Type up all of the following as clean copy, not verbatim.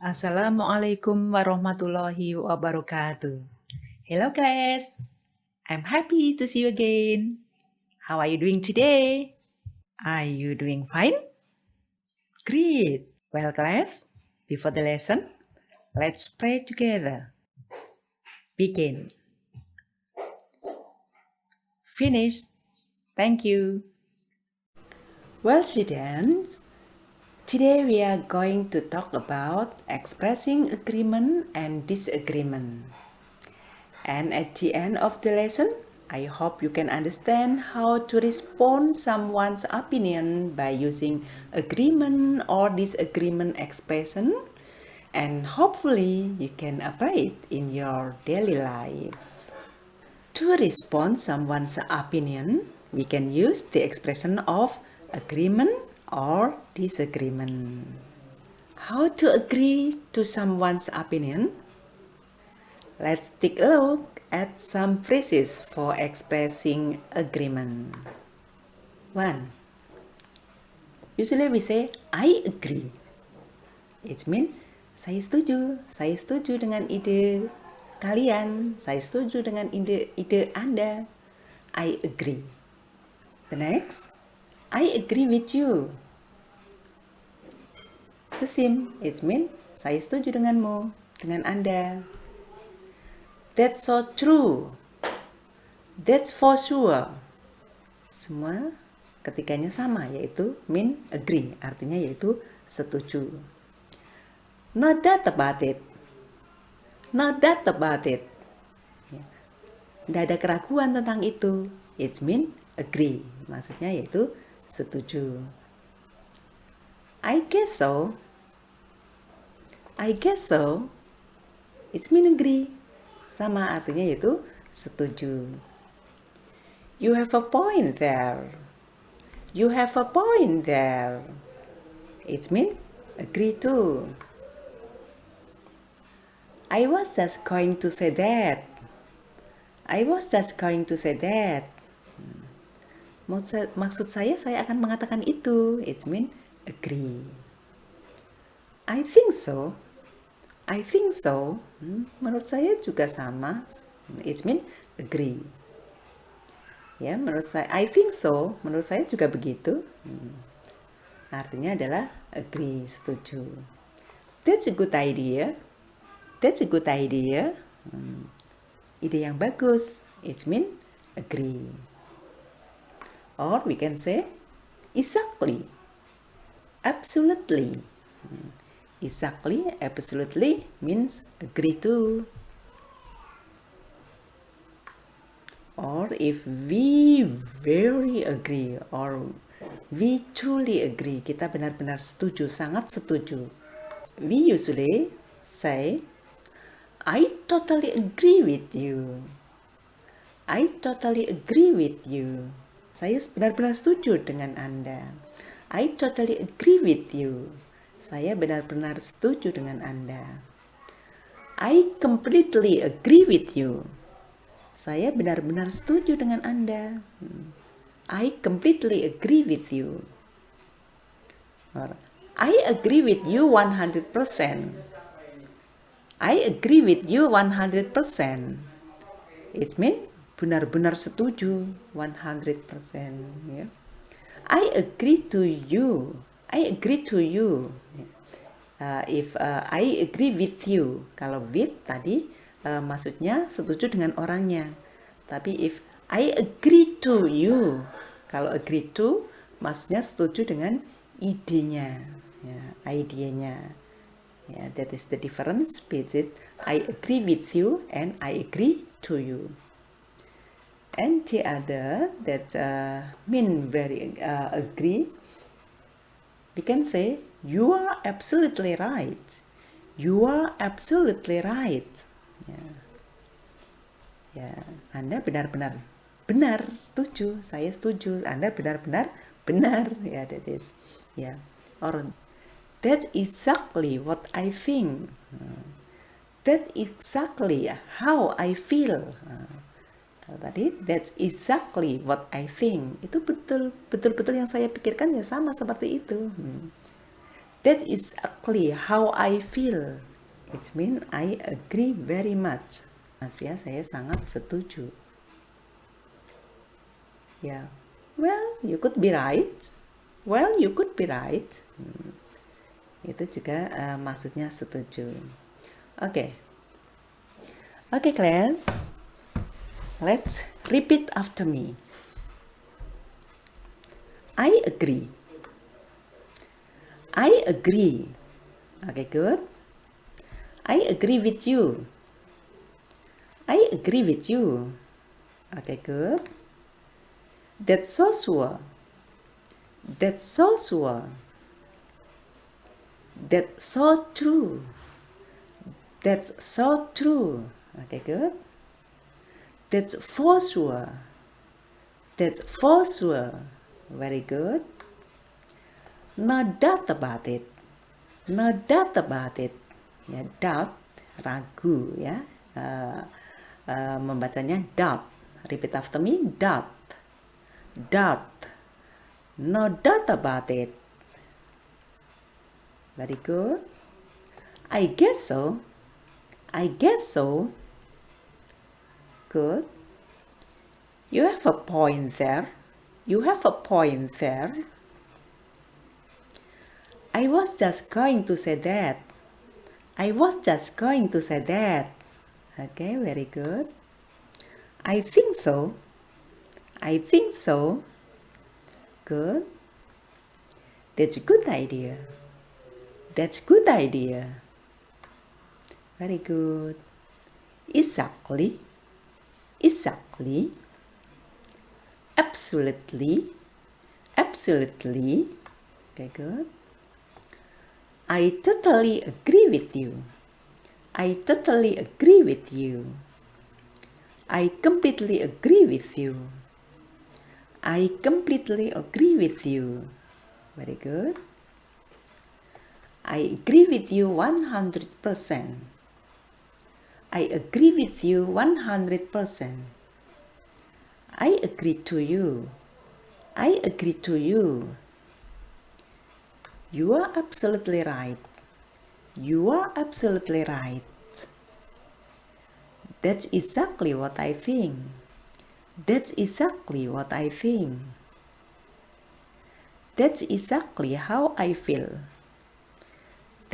Assalamualaikum warahmatullahi wabarakatuh. Hello class, I'm happy to see you again. How are you doing today? Are you doing fine? Great. Well class, before the lesson, let's pray together. Begin. Finished. Thank you. Well students, today we are going to talk about expressing agreement and disagreement. And at the end of the lesson, I hope you can understand how to respond someone's opinion by using agreement or disagreement expression, and hopefully you can apply it in your daily life. To respond someone's opinion, we can use the expression of agreement or disagreement. How to agree to someone's opinion? Let's take a look at some phrases for expressing agreement. 1. Usually we say, I agree. It means, saya setuju dengan ide kalian, saya setuju dengan ide Anda. I agree. The next, I agree with you. The same, it means, saya setuju denganmu, dengan Anda. That's so true. That's for sure. Semua ketiganya sama, yaitu mean agree, artinya yaitu setuju. No doubt about it. No doubt about it. Tidak ada keraguan tentang itu. It mean agree, maksudnya yaitu setuju. I guess so. I guess so. It mean agree. Sama artinya yaitu setuju. You have a point there. You have a point there. It means agree too. I was just going to say that. I was just going to say that. Maksud saya akan mengatakan itu. It means agree. I think so. I think so. Menurut saya juga sama. It means agree. Ya, menurut saya, I think so. Menurut saya juga begitu. Artinya adalah agree, setuju. That's a good idea. That's a good idea. Ide yang bagus. It means agree. Or we can say exactly. Absolutely. Exactly, absolutely means agree to. Or if we very agree or we truly agree, kita benar-benar setuju, sangat setuju. We usually say, I totally agree with you. I totally agree with you. Saya benar-benar setuju dengan Anda. I totally agree with you. Saya benar-benar setuju dengan Anda. I completely agree with you. Saya benar-benar setuju dengan Anda. I completely agree with you. Or, I agree with you 100%. I agree with you 100%. It means benar-benar setuju 100%. Ya. I agree to you. I agree to you. If I agree with you, kalau with tadi maksudnya setuju dengan orangnya. Tapi if I agree to you, kalau agree to maksudnya setuju dengan idenya, ya, idenya. Ya, that is the difference between I agree with you and I agree to you. And the other that mean very agree, we can say you are absolutely right. You are absolutely right. Ya, ya, Anda benar-benar benar, setuju. Saya setuju. Anda benar-benar benar. Ya, that is. Ya, or that's exactly what I think. That's exactly how I feel. Kalau tadi, that's exactly what I think. Itu betul-betul yang saya pikirkan ya sama seperti itu. That is exactly how I feel. It means I agree very much. Ya, saya sangat setuju. Ya, well, you could be right. Well, you could be right. Itu juga maksudnya setuju. Oke. Oke, class. Let's repeat after me. I agree. I agree. Okay, good. I agree with you. I agree with you. Okay, good. That's so sure. That's so sure. That's so true. That's so true. Okay, good. That's for sure. That's for sure. Very good. No doubt about it. No doubt about it. Ya, doubt, ragu ya. Membacanya doubt. Repeat after me, doubt. Doubt. No doubt about it. Very good. I guess so. I guess so. Good. You have a point there. You have a point there. I was just going to say that. I was just going to say that. Okay, very good. I think so. I think so. Good. That's a good idea. That's a good idea. Very good. Exactly. Exactly. Absolutely. Absolutely. Okay, good. I totally agree with you. I totally agree with you. I completely agree with you. I completely agree with you. Very good. I agree with you 100%. I agree with you 100%. I agree to you. I agree to you. You are absolutely right. You are absolutely right. That's exactly what I think. That's exactly what I think. That's exactly how I feel.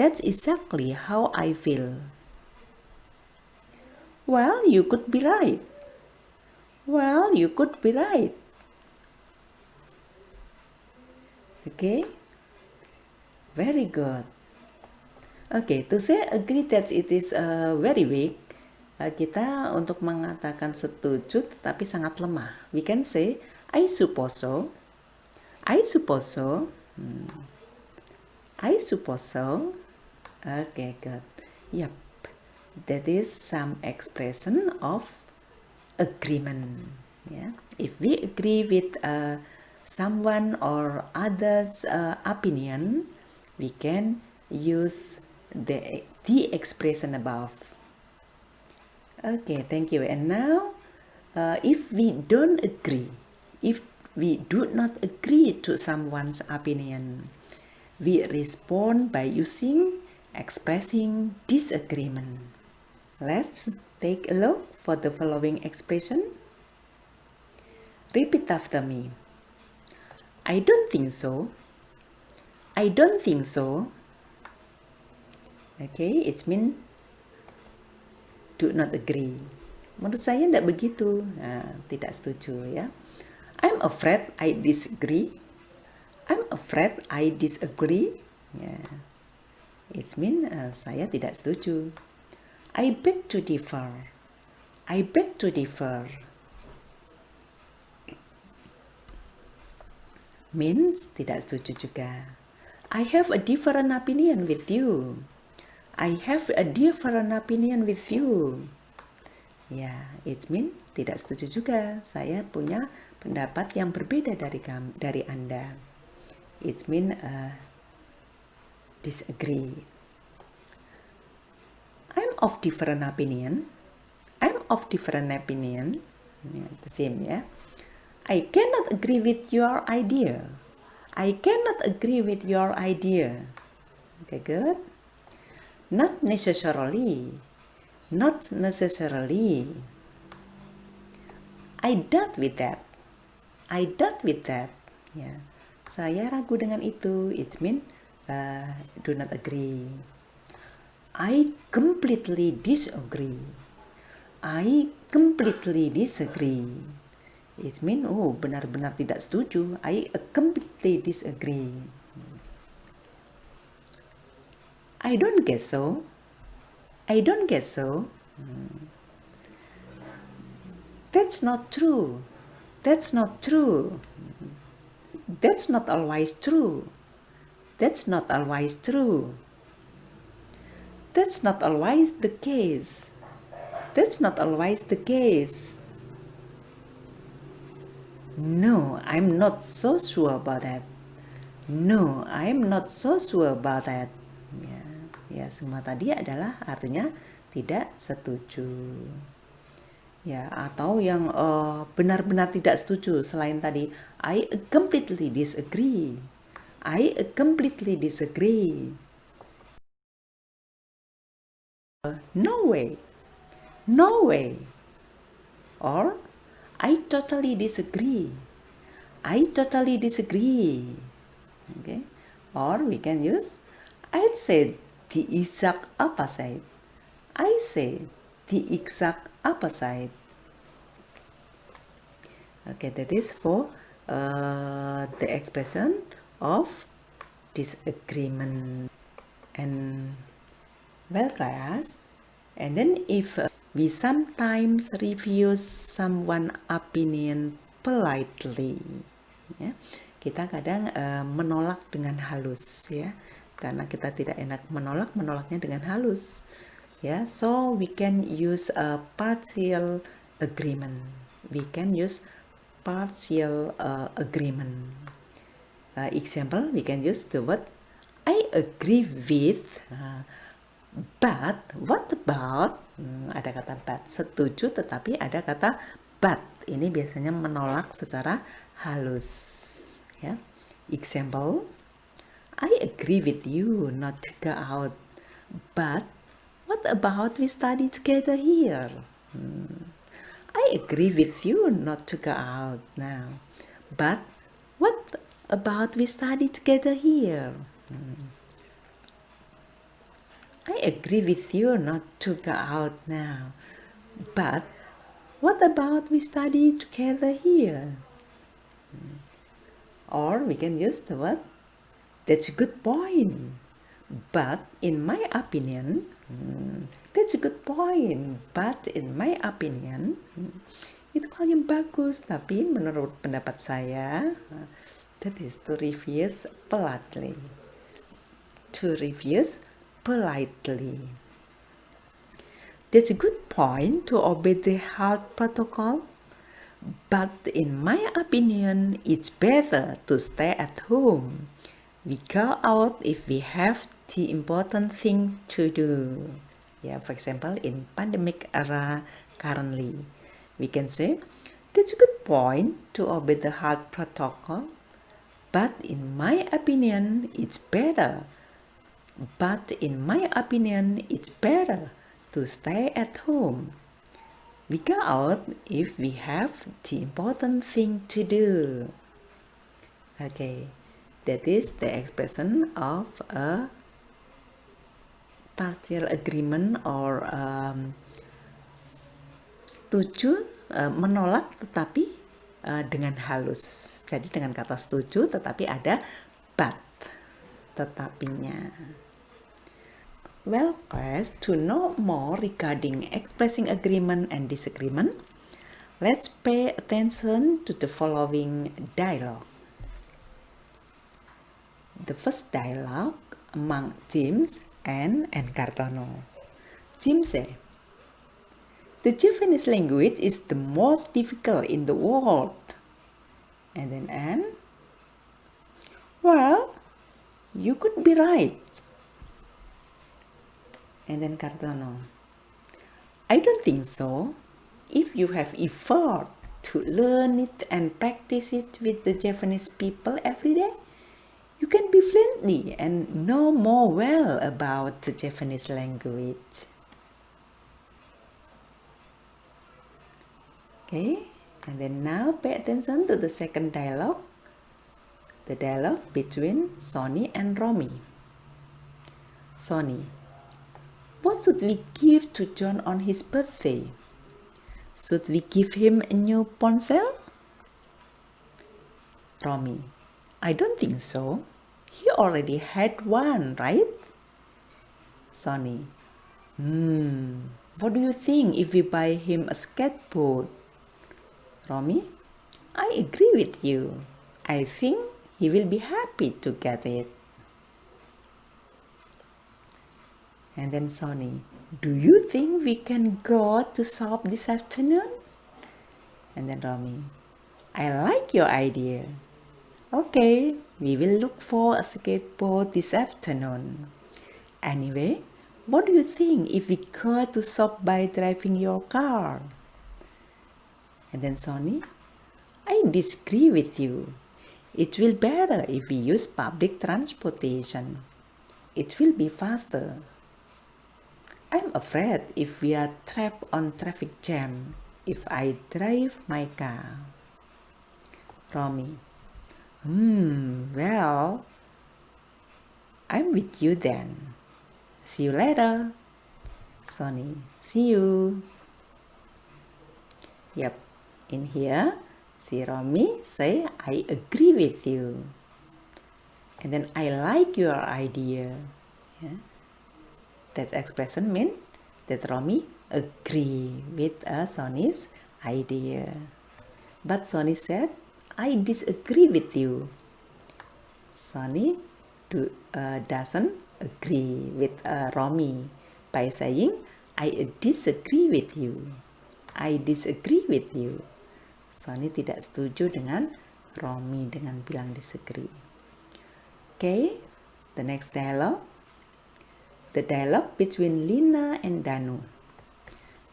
That's exactly how I feel. Well, you could be right. Well, you could be right. Okay? Very good. Okay, to say agree that it is very weak, kita untuk mengatakan setuju tetapi sangat lemah. We can say, I suppose so. I suppose so. I suppose so. Okay, good. Yep. That is some expression of agreement. Yeah. If we agree with someone or others' opinion, we can use the expression above. Okay, thank you. And now, if we don't agree, if we do not agree to someone's opinion, we respond by using expressing disagreement. Let's take a look for the following expression. Repeat after me. I don't think so. I don't think so. Okay, it means do not agree. Menurut saya tidak begitu. Nah, tidak setuju ya. I'm afraid I disagree. I'm afraid I disagree. Yeah. It means saya tidak setuju. I beg to differ. I beg to differ. Means tidak setuju juga. I have a different opinion with you. I have a different opinion with you. Ya, it means tidak setuju juga. Saya punya pendapat yang berbeda dari Anda. It means disagree. I'm of different opinion. I'm of different opinion. Ya, the same ya. I cannot agree with your idea. I cannot agree with your idea. Okay, good. Not necessarily. Not necessarily. I doubt with that. I doubt with that. Ya, saya ragu dengan itu. It means do not agree. I completely disagree. I completely disagree. It means benar-benar tidak setuju. I completely disagree. I don't guess so. I don't guess so. That's not true. That's not true. That's not always true. That's not always true. That's not always the case. That's not always the case. No, I'm not so sure about that. No, I'm not so sure about that. Ya, semua tadi adalah artinya tidak setuju. Ya, atau yang benar-benar tidak setuju selain tadi I completely disagree. I completely disagree. No way. No way. Or I totally disagree. I totally disagree. Okay? Or we can use I'd say the exact opposite. I say the exact opposite. Okay, that is for the expression of disagreement. And well, class, and then if we sometimes refuse someone opinion politely, ya, kita kadang menolak dengan halus, ya, karena kita tidak enak menolaknya dengan halus, ya. So we can use a partial agreement. We can use partial agreement. Example, we can use the word I agree with. But what about? Ada kata but, setuju, tetapi ada kata but. Ini biasanya menolak secara halus. Ya. Example, I agree with you not to go out. But what about we study together here? I agree with you not to go out now. But what about we study together here? I agree with you not to go out now. But what about we study together here? Or we can use the word, that's a good point. But in my opinion, that's a good point. But in my opinion, itu hal yang bagus. Tapi menurut pendapat saya, that is to refuse politely. To refuse politely. That's a good point to obey the health protocol. But in my opinion, it's better to stay at home. We go out if we have the important thing to do. Yeah, for example, in pandemic era currently, we can say, that's a good point to obey the health protocol. But in my opinion, it's better. But in my opinion, it's better to stay at home. We go out if we have the important thing to do. Okay, that is the expression of a partial agreement or setuju, menolak tetapi dengan halus. Jadi dengan kata setuju tetapi ada but, tetapinya. Well, class, to know more regarding expressing agreement and disagreement, let's pay attention to the following dialogue. The first dialogue among James and Cartono. James said, the Japanese language is the most difficult in the world. And then Anne, well, you could be right. And then Cartono, I don't think so. If you have effort to learn it and practice it with the Japanese people every day, You can be fluently and know more well about the Japanese language. Okay, and then now pay attention to the second dialogue. The dialogue between Sonny and Romy. Sonny, what should we give to John on his birthday? Should we give him a new pencil? Romy, I don't think so. He already had one, right? Sonny, what do you think if we buy him a skateboard? Romy, I agree with you. I think he will be happy to get it. And then Sonny, do you think we can go to shop this afternoon? And then Romy, I like your idea. Okay, we will look for a skateboard this afternoon. Anyway, what do you think if we go to shop by driving your car? And then Sonny, I disagree with you. It will be better if we use public transportation. It will be faster. I'm afraid if we are trapped on traffic jam if I drive my car. Romy, well, I'm with you then. See you later. Sonny, see you. Yep, in here, see Romy say, I agree with you. And then I like your idea. Yeah. That expression means that Romy agree with Sonny's idea. But Sonny said, I disagree with you. Sonny doesn't agree with Romy by saying, I disagree with you. I disagree with you. Sonny tidak setuju dengan Romy dengan bilang disagree. Okay, the next dialogue. The dialogue between Lina and Danu.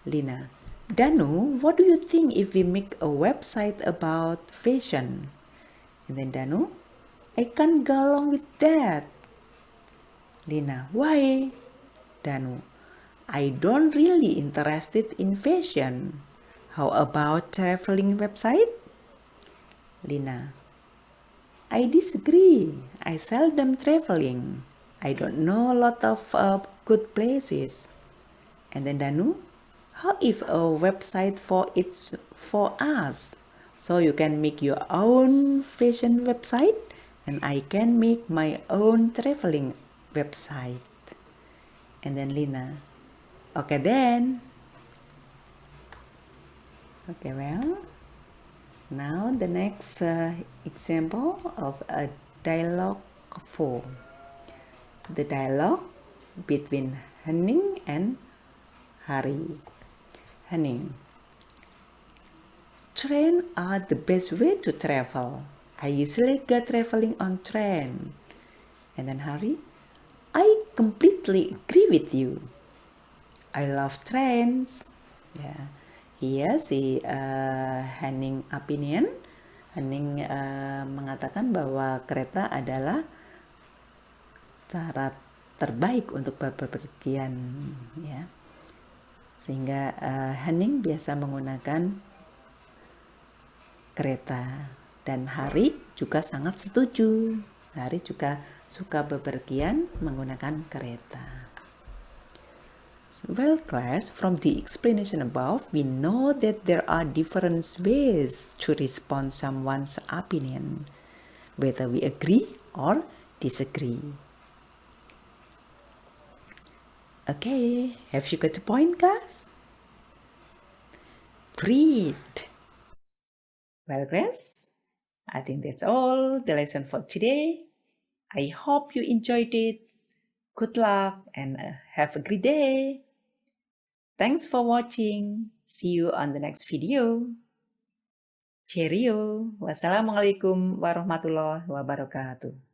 Lina, Danu, what do you think if we make a website about fashion? And then Danu, I can't go along with that. Lina, why? Danu, I don't really interested in fashion. How about traveling website? Lina, I disagree. I seldom traveling. I don't know a lot of good places. And then Danu, how if a website for us? So you can make your own fashion website and I can make my own traveling website. And then Lina, okay then. Okay, well, now the next example of a dialogue 4. The dialogue between Henning and Hari. Henning, trains are the best way to travel. I usually go traveling on train. And then Hari, I completely agree with you. I love trains. Yeah. Here si Henning opinion. Henning mengatakan bahwa kereta adalah cara terbaik untuk bepergian, ya. Sehingga Henning biasa menggunakan kereta dan Hari juga sangat setuju. Hari juga suka bepergian menggunakan kereta. Well, class, from the explanation above, we know that there are different ways to respond someone's opinion, whether we agree or disagree. Okay, have you got the point, guys? Great. Well, guys, I think that's all the lesson for today. I hope you enjoyed it. Good luck and have a great day. Thanks for watching. See you on the next video. Cheerio. Wassalamualaikum warahmatullahi wabarakatuh.